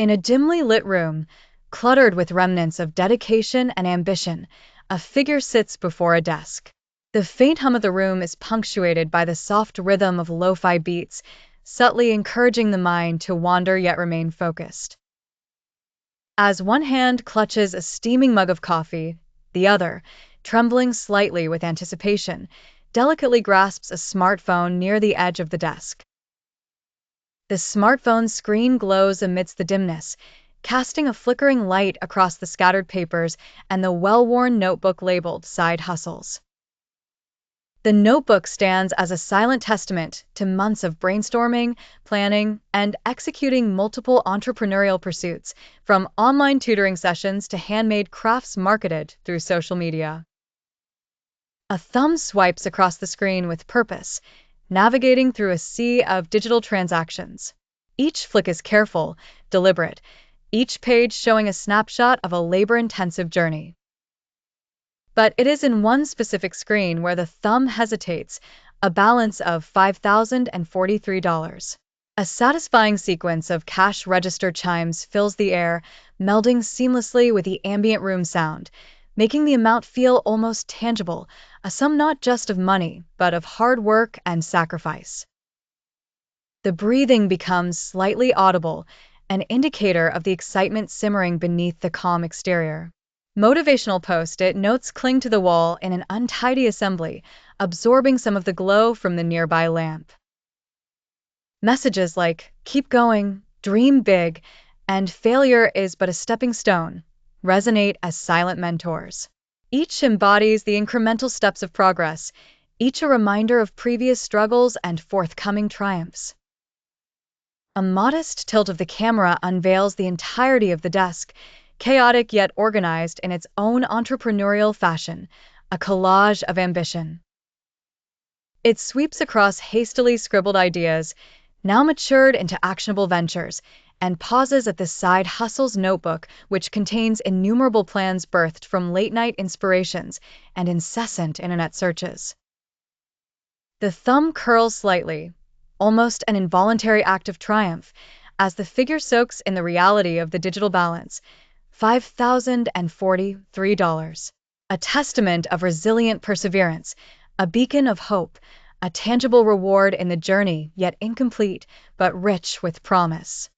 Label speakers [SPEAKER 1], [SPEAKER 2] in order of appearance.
[SPEAKER 1] In a dimly lit room, cluttered with remnants of dedication and ambition, a figure sits before a desk. The faint hum of the room is punctuated by the soft rhythm of lo-fi beats, subtly encouraging the mind to wander yet remain focused. As one hand clutches a steaming mug of coffee, the other, trembling slightly with anticipation, delicately grasps a smartphone near the edge of the desk. The smartphone's screen glows amidst the dimness, casting a flickering light across the scattered papers and the well-worn notebook labeled Side Hustles. The notebook stands as a silent testament to months of brainstorming, planning, and executing multiple entrepreneurial pursuits, from online tutoring sessions to handmade crafts marketed through social media. A thumb swipes across the screen with purpose, navigating through a sea of digital transactions. Each flick is careful, deliberate, each page showing a snapshot of a labor-intensive journey. But it is in one specific screen where the thumb hesitates, a balance of $5,043. A satisfying sequence of cash register chimes fills the air, melding seamlessly with the ambient room sound, making the amount feel almost tangible, a sum not just of money, but of hard work and sacrifice. The breathing becomes slightly audible, an indicator of the excitement simmering beneath the calm exterior. Motivational post-it notes cling to the wall in an untidy assembly, absorbing some of the glow from the nearby lamp. Messages like, "Keep going," "Dream big," and "Failure is but a stepping stone" resonate as silent mentors. Each embodies the incremental steps of progress, each a reminder of previous struggles and forthcoming triumphs. A modest tilt of the camera unveils the entirety of the desk, chaotic yet organized in its own entrepreneurial fashion, a collage of ambition. It sweeps across hastily scribbled ideas, now matured into actionable ventures, and pauses at the Side Hustles notebook, which contains innumerable plans birthed from late-night inspirations and incessant internet searches. The thumb curls slightly, almost an involuntary act of triumph, as the figure soaks in the reality of the digital balance, $5,043, a testament of resilient perseverance, a beacon of hope, a tangible reward in the journey yet incomplete but rich with promise.